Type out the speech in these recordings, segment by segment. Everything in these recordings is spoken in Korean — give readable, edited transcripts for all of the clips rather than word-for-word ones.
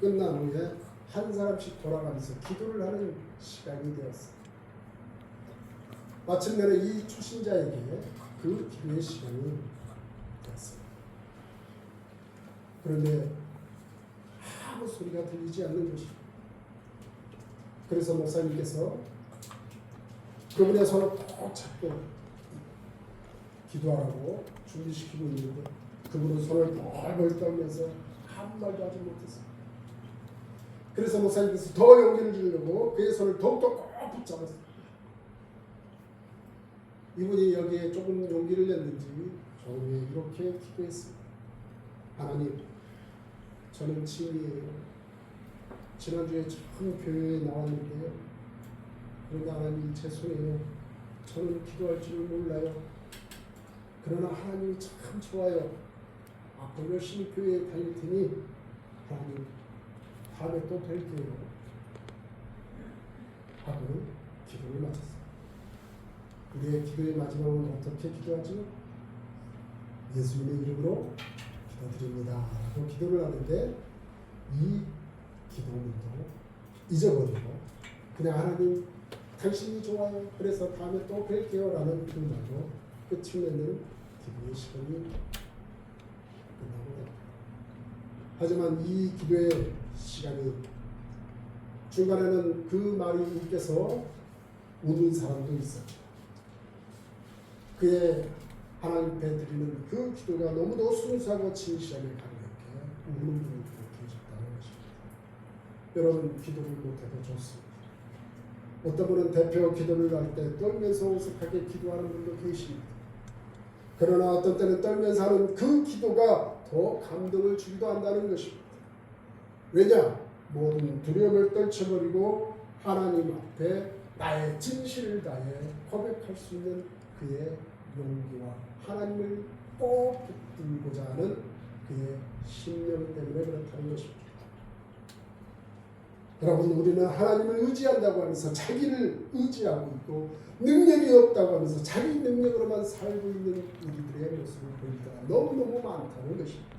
끝난 후에 한 사람씩 돌아가면서 기도를 하는 시간이 되었어요. 마침내는 이 초신자에게 그 기도의 시간이 되었어요. 그런데 아무 소리가 들리지 않는 것입니다. 그래서 목사님께서 그분의 손을 꼭 잡고 기도하라고 준비시키고 있는데 그분은 손을 벌벌 떨면서 아무 말도 하지 못했어요. 그래서 목사님께서 더 용기를 주려고 그의 손을 더욱더 꼭 붙잡았어요. 이분이 여기에 조금 용기를 냈는지 조금 이렇게 기도했습니다. 하나님, 저는 친이에요. 지난주에 처음 교회에 나왔는데요. 그런데 하나님 제 손에요. 저는 기도할 줄 몰라요. 그러나 하나님이 참 좋아요. 앞으로 열심히 교회에 다닐 테니 하나님 다음에 또 뵐게요. 하고는 기도를 마쳤습니다. 우리의 기도의 마지막은 어떻게 기도하죠? 예수님의 이름으로 기도드립니다 라고 기도를 하는데 이 기도문도 잊어버리고 그냥 하나님 당신이 좋아요. 그래서 다음에 또 뵐게요 라는 그 말로 끝을 내는 기도의 시간이 끝나고 됩니다. 하지만 이 기도의 시간이 중간에는 그 말이 웃겨서 우는 사람도 있었죠. 그의 하나님 앞에 드리는 그 기도가 너무도 순수하고 진실하게 가능하게 우는 분이 계셨다는 것입니다. 여러분, 기도를 못해도 좋습니다. 어떤 분은 대표 기도를 할 때 떨면서 오싹하게 기도하는 분도 계십니다. 그러나 어떤 때는 떨면서 하는 그 기도가 더 감동을 주기도 한다는 것입니다. 왜냐? 모든 두려움을 떨쳐버리고 하나님 앞에 나의 진실을 다해 고백할 수 있는 그의 용기와 하나님을 꼭 붙들고자 하는 그의 신념 때문에 그렇다는 것입니다. 여러분, 우리는 하나님을 의지한다고 하면서 자기를 의지하고 있고 능력이 없다고 하면서 자기 능력으로만 살고 있는 우리들의 모습을 볼 때가 너무너무 많다는 것입니다.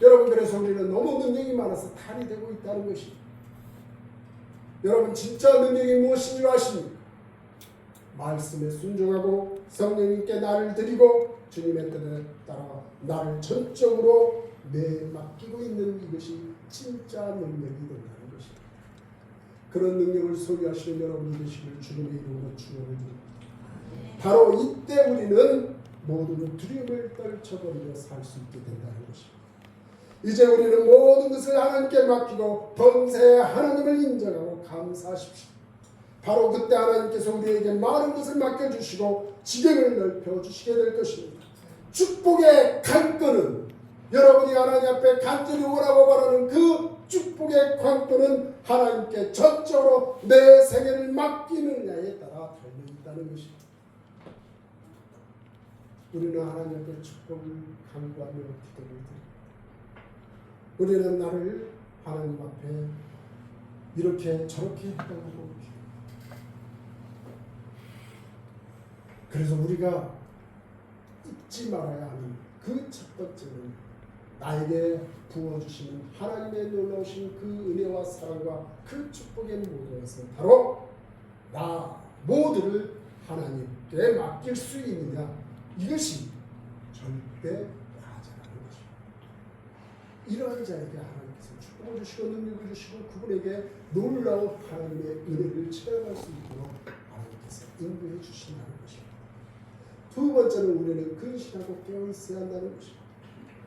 여러분, 그래서 우리는 너무 능력이 많아서 탈이 되고 있다는 것입니다. 여러분, 진짜 능력이 무엇인 줄 아십니까? 말씀에 순종하고 성령님께 나를 드리고 주님의 뜻에 따라 나를 전적으로 맡기고 있는 이것이 진짜 능력이 된다는 것입니다. 그런 능력을 소유하시는 여러분이 되시길 주님의 이름으로 축원드립니다. 바로 이때 우리는 모든 두려움을 떨쳐버리며 살 수 있게 된다는 것입니다. 이제 우리는 모든 것을 하나님께 맡기고 범사에 하나님을 인정하고 감사하십시오. 바로 그때 하나님께서 우리에게 많은 것을 맡겨주시고 지경을 넓혀주시게 될 것입니다. 축복의 관건은 여러분이 하나님 앞에 간절히 원하고 바라는 그 축복의 관건은 하나님께 전적으로 내 생애를 맡기느냐에 따라 달려있다는 것입니다. 우리는 하나님 앞에 축복을 간구하며 기도를 드립니다. 우리는 나를 하나님 앞에 이렇게 저렇게 해달라고 그래서 우리가 잊지 말아야 하는 그 첫 번째는 나에게 부어주시는 하나님의 놀라우신 그 은혜와 사랑과 그 축복의 모두에서 바로 나 모두를 하나님께 맡길 수 있느냐, 이것이 절대 과제라는 것입니다. 이러한 자에게 하나님께서 축복을 주시고 능력을 주시고 그분에게 놀라운 하나님의 은혜를 체험할 수 있도록 하나님께서 인도해 주신다는 것입니다. 두 번째는 우리는 근신하고 깨어있어야 한다는 것입니다.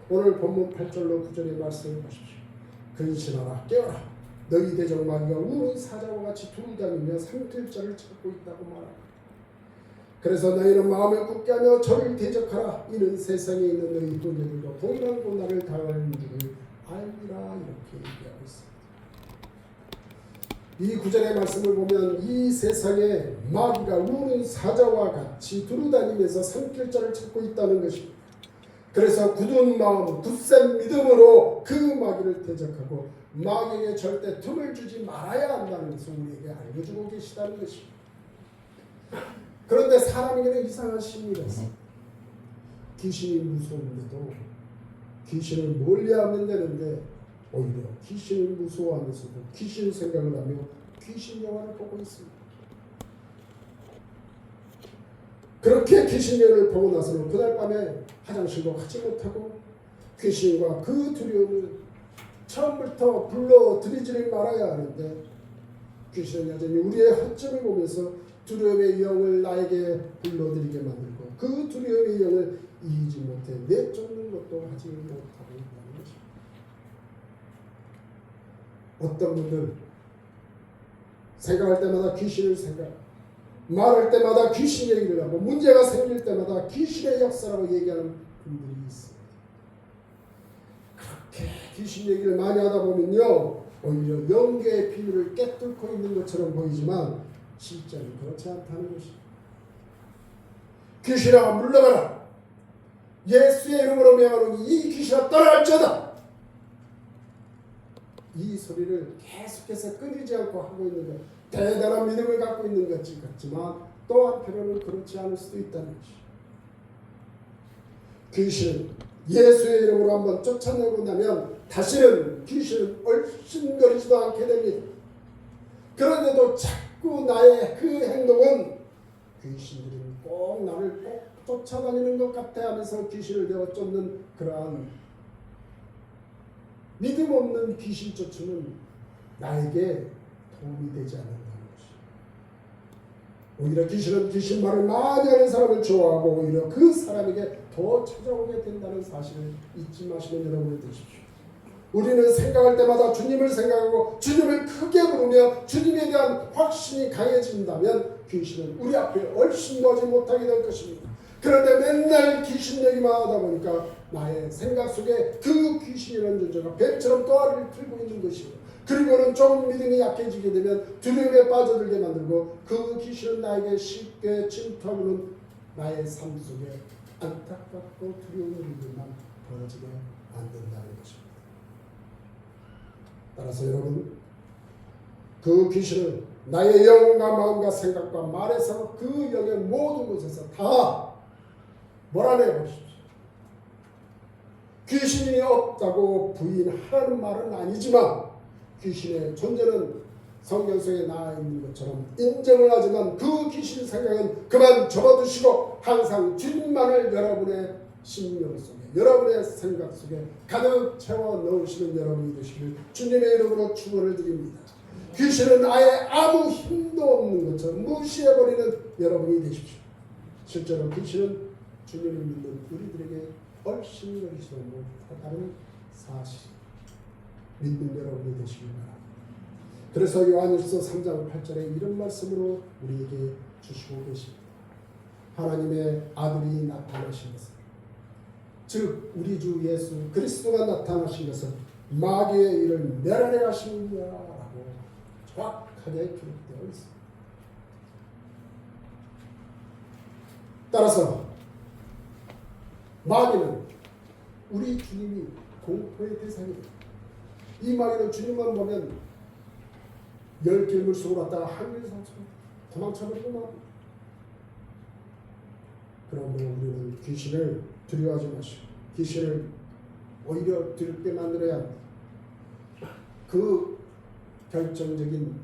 오늘 본문 8절로 9절의 말씀을 보십시오. 근신하라, 깨어라. 너희 대적 마귀가 우는 사자와 같이 두루다니며 삼킬 자를 찾고 있다고 말하라. 그래서 너희는 마음을 굳게 하며 저를 대적하라. 이는 세상에 있는 너희 동료들과 동일한 고난을 당하는 줄을 알리라. 이렇게 얘기하고 있습니다. 이 구절의 말씀을 보면 이 세상에 마귀가 우는 사자와 같이 두루다니면서 삼킬 자를 찾고 있다는 것입니다. 그래서 굳은 마음, 굳센 믿음으로 그 마귀를 대적하고 마귀에게 절대 틈을 주지 말아야 한다는 것을 우리에게 알려주고 계시다는 것입니다. 그런데 사람에게는 이상한 심리가 있습니다. 귀신이 무서운데도 귀신을 멀리하면 되는데 오히려 귀신을 무서워하면서도 귀신 생각을 하며 귀신 영화를 보고 있습니다. 그렇게 귀신 영화를 보고 나서는 그날 밤에 화장실도 가지 못하고 귀신과 그 두려움을 처음부터 불러들이지를 말아야 하는데 귀신은 여전히 우리의 허점을 보면서 두려움의 영을 나에게 불러들이게 만들고 그 두려움의 영을 이기지 못해 내쫓는 것도 하지 못하고 있다는 것입니다. 어떤 분들 생각할 때마다 귀신을 생각하고 말할 때마다 귀신 얘기를 하고 문제가 생길 때마다 귀신의 역사라고 얘기하는 분들이 있습니다. 그렇게 귀신 얘기를 많이 하다 보면요 오히려 영계의 비밀을 깨뚫고 있는 것처럼 보이지만 실제는 그렇지 않다는 것입니다. 귀신아 물러가라. 예수의 이름으로 명하노니 이 귀신아 떠날지어다. 이 소리를 계속해서 끊이지 않고 하고 있는 것, 대단한 믿음을 갖고 있는 것 같지만 또 한편으로는 그렇지 않을 수도 있다는 것이죠. 귀신은 예수의 이름으로 한번 쫓아내고 나면 다시는 귀신은 얼씬거리지도 않게 됩니다. 그런데도 자꾸 나의 그 행동은 귀신들이 꼭 나를 꼭 쫓아다니는 것 같아 하면서 귀신을 내어 쫓는 그러한 믿음 없는 귀신 쫓음은 나에게 도움이 되지 않는다는 것이죠. 오히려 귀신은 귀신 말을 많이 하는 사람을 좋아하고 오히려 그 사람에게 더 찾아오게 된다는 사실을 잊지 마시는 여러분이 되십시오. 우리는 생각할 때마다 주님을 생각하고 주님을 크게 부르며 주님에 대한 확신이 강해진다면 귀신은 우리 앞에 얼씬거지 못하게 될 것입니다. 그런데 맨날 귀신 얘기만 하다 보니까 나의 생각 속에 그 귀신이라는 존재가 뱀처럼 또아리를 틀고 있는 것이고 그리고는 조금 믿음이 약해지게 되면 두려움에 빠져들게 만들고 그 귀신은 나에게 쉽게 침투하고는 나의 삶 속에 안타깝고 두려운 일들만 벌어지게 만든다는 것입니다. 따라서 여러분 그 귀신을 나의 영과 마음과 생각과 말에서 그 영의 모든 곳에서 다 몰아내 보십시오. 귀신이 없다고 부인하라는 말은 아니지만 귀신의 존재는 성경 속에 나와 있는 것처럼 인정을 하지만 그 귀신 생각은 그만 접어두시고 항상 주님만을 여러분의 심령 속에 여러분의 생각 속에 가득 채워 넣으시는 여러분이 되시길 주님의 이름으로 축원을 드립니다. 귀신은 아예 아무 힘도 없는 것처럼 무시해버리는 여러분이 되십시오. 실제로 귀신은 주님을 믿는 우리들에게 얼씬거리지도 못하다는 사실 믿는 여러분이 되시길 바랍니다. 그래서 요한일서 3장 8절에 이런 말씀으로 우리에게 주시고 계십니다. 하나님의 아들이 나타나신 것은 즉 우리 주 예수 그리스도가 나타나신 것은 마귀의 일을 멸하려 하시느냐라고 정확하게 기록되어 있습니다. 따라서 마귀는 우리 주님이 공포의 대상입니다. 이 마귀는 주님만 보면 열길 물속으로 왔다가 하늘에서 도망쳐버리고 맙니다. 그러므로 우리는 귀신을 두려워하지 마시고 귀신을 오히려 두렵게 만들어야 합니다. 그 결정적인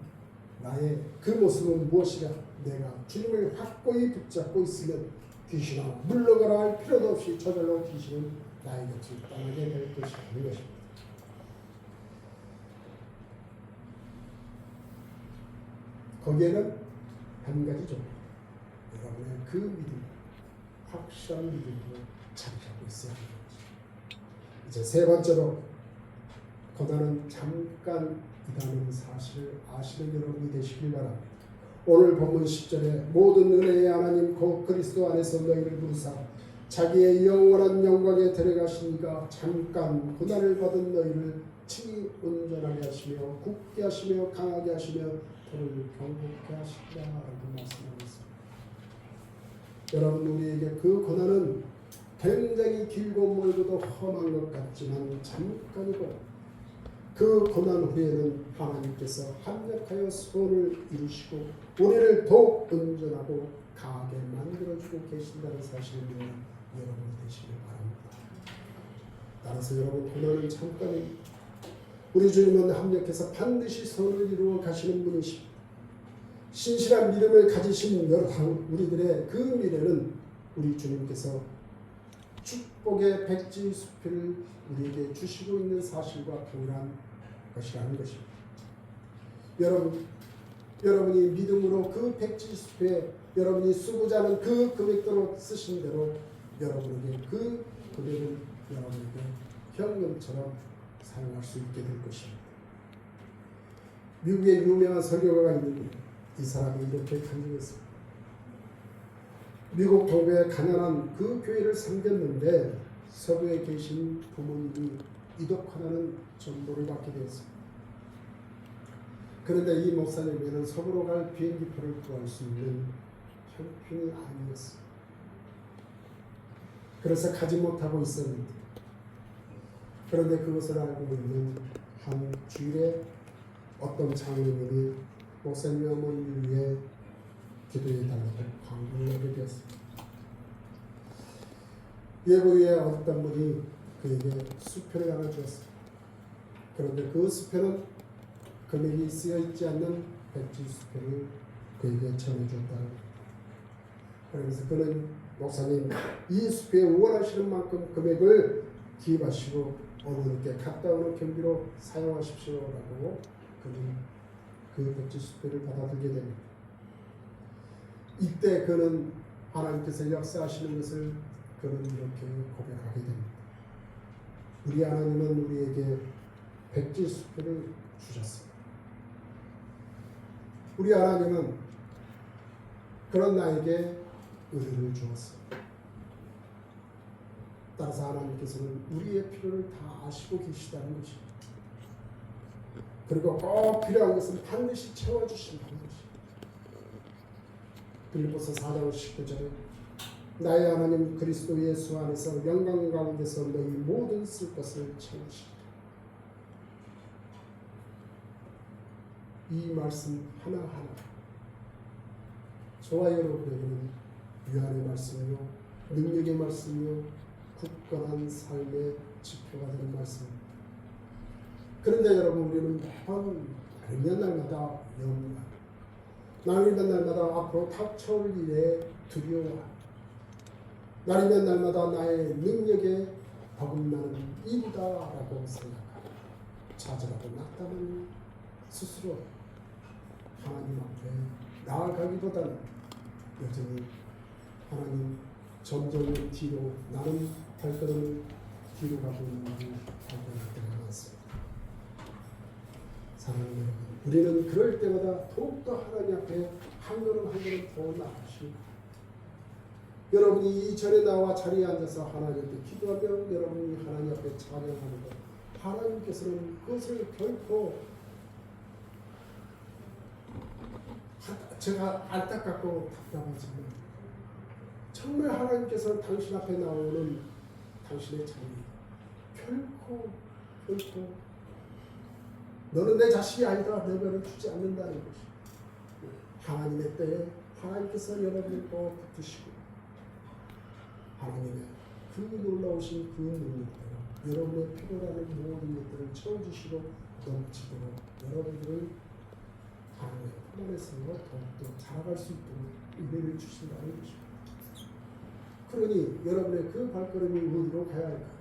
나의 그 모습은 무엇이냐? 내가 주님을 확고히 붙잡고 있으면 귀신아 물러가라 할 필요도 없이 저절로 귀신은 나의 곁을 떠나게 될 것이라는 것입니다. 거기에는 한 가지 좀 여러분의 그 믿음, 확실한 믿음으로 자리하고 있어야 합니다. 이제 세 번째로 고난은 잠깐이라는 사실을 아시는 여러분이 되시길 바랍니다. 오늘 본문 10절에 모든 은혜의 하나님 곧 그리스도 안에서 너희를 부르사 자기의 영원한 영광에 데려가시니가 잠깐 고난을 받은 너희를 친히 온전하게 하시며 굳게 하시며 강하게 하시며 너를 경고케 하시리라라고 말씀하고 있습니다. 여러분 우리에게 그 고난은 굉장히 길고 멀고도 험한 것 같지만 잠깐이고 그 고난 후에는 하나님께서 합력하여 소원을 이루시고 우리를 더욱 온전하고 강하게 만들어주고 계신다는 사실을 믿는 여러분이 되시길 바랍니다. 따라서 여러분 고난은 잠깐입니다. 우리 주님은 합력해서 반드시 선을 이루어 가시는 분이십니다. 신실한 믿음을 가지신 우리들의 그 미래는 우리 주님께서 축복의 백지 수표를 우리에게 주시고 있는 사실과 동일한 것이라는 것입니다. 여러분이 믿음으로 그 백지 수표에 여러분이 쓰고자 하는 그 금액대로 쓰신 대로 여러분에게 그 금액을 여러분에게 현금처럼 사용할 수 있게 될 것입니다. 미국에 유명한 설교가가 있는데 이 사람이 이렇게 간증했습니다. 미국 동부의 가난한 그 교회를 섬겼는데 서부에 계신 부모님이 이덕화라는 정보를 받게 되었습니다. 그런데 이 목사님에게는 서부로 갈 비행기표를 구할 수 있는 형편이 아니었습니다. 그래서 가지 못하고 있었는데, 그런데 그것을 알고 있는 한 주일에 어떤 장로님이 목사님 어머니를 위해 기도해 달라고 강구를 하게 되었습니다. 예고에 어떤 분이 그에게 수표를 하나 주었습니다. 그런데 그 수표는 금액이 쓰여 있지 않는 백지 수표를 그에게 전해줬다. 그래서 그는 목사님 이 수표에 원하시는 만큼 금액을 기입하시고 어머니께 갔다 오는 경비로 사용하십시오라고 그는 그 백지 수표를 받아들게 됩니다. 이때 그는 하나님께서 역사하시는 것을 그는 이렇게 고백하게 됩니다. 우리 하나님은 우리에게 백지 수표를 주셨습니다. 우리 하나님은 그런 나에게 은혜를 주었습니다. 따라서 하나님께서는 우리의 필요를 다 아시고 계시다는 것입니다. 그리고 꼭 필요한 것은 반드시 채워주신다는 것입니다. 빌립보서 4장 19절에 나의 하나님 그리스도 예수 안에서 영광 가운데서 너희 모든 쓸 것을 채우시리라. 이 말씀 하나하나 저와 여러분에게는 위안의 말씀이요 능력의 말씀이요 굳건한 삶의 지표가 되는 말씀입니다. 그런데 여러분 우리는 매번 날마다 염려합니다. 날이면 날마다 앞으로 닥쳐올 일에 두려워합니다. 날이면 날마다 나의 능력에 버금나는 일이다라고 생각하고 좌절하고 낙담하는 스스로 하나님 앞에 나아가기보다는 여전히 하나님 점점 뒤로 나는 발걸음을 뒤로 가고 있는 것을 발견할 때가 많습니다. 사랑하는 여러분, 우리는 그럴 때마다 더욱더 하나님 앞에 한 걸음 한 걸음 더 나아가시고 여러분이 이전에 나와 자리에 앉아서 하나님 앞에 기도하며 여러분이 하나님 앞에 찬양하는 것 하나님께서는 그것을 결코 제가 안타깝고 답답하지만 정말 하나님께서 당신 앞에 나오는 당신의 자리 결코 너는 내 자식이 아니다 내버려 주지 않는다는 것이 하나님의 때에 하나님께서 여러분을 꼭 붙드시고 하나님의 그 놀라우신 그 능력대로 여러분의 필요라는 모든 것들을 채워주시고 넘치도록 여러분들을 하나님의 품 안에서 더욱더 자라갈 수 있도록 은혜를 주신다는 것입니다. 그러니 여러분의 그 발걸음이 어디로 가야 할까요?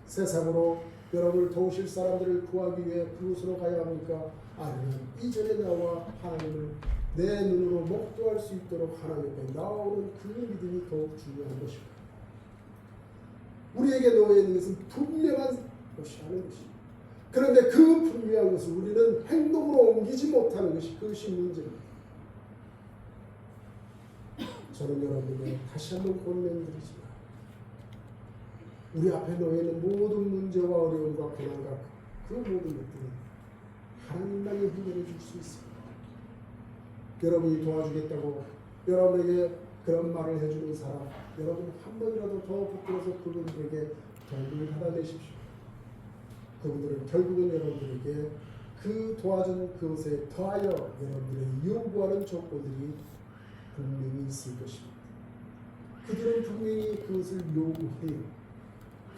세상으로 여러분을 도우실 사람들을 구하기 위해 그곳으로 가야 합니까? 아니면 이전에 나와 하나님을 내 눈으로 목도할 수 있도록 하나님 앞에 나오는 그 믿음이 더욱 중요한 것입니다. 우리에게 놓여 있는 것은 분명한 것이라는 것입니다. 그런데 그 분명한 것을 우리는 행동으로 옮기지 못하는 것이 그것이 문제입니다. 저는 여러분에게 다시 한번 권면드리지만 우리 앞에 놓여 있는 모든 문제와 어려움과 고난과 그 모든 것들은 하나님만이 해결해 줄 수 있습니다. 여러분이 도와주겠다고 여러분에게 그런 말을 해주는 사람 여러분 한 번이라도 더 붙들어서 그분들에게 도움을 받아내십시오. 그분들은 결국은 여러분들에게 그 도와준 그것에 더하여 여러분들의 요구하는 조건들이 분명히 있을 것입니다. 그들은 분명히 그것을 요구해요.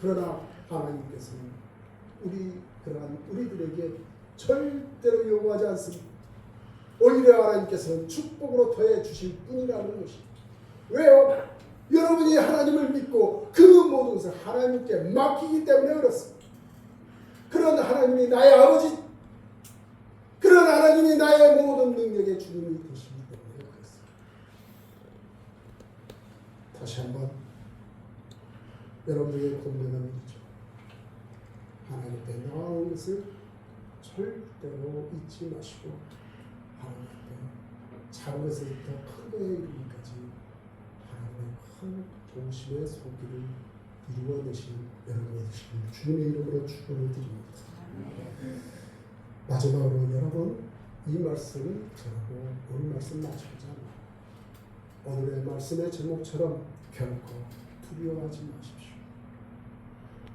그러나 하나님께서는 그러한 우리들에게 절대로 요구하지 않습니다. 오히려 하나님께서는 축복으로 더해 주실 뿐이라는 것입니다. 왜요? 여러분이 하나님을 믿고 그 모든 것을 하나님께 맡기기 때문에 그렇습니다. 그런 하나님이 나의 아버지, 그런 하나님이 나의 모든 능력의 주님이 되시기 때문에 그렇습니다. 다시 한번 여러분에게 권면하는 일이죠. 하나님께 나아온 것을 절대로 잊지 마시고 하나님께 작은 것에서부터 큰 것에 이르기까지 하나님의 큰 동심의 소기를 이루어내시는 여러분이 되시길 주님의 이름으로 축원을 드립니다. 마지막으로 여러분 이 말씀을 전하고 오늘 말씀 마치자. 오늘의 말씀의 제목처럼 결코 두려워하지 마십시오.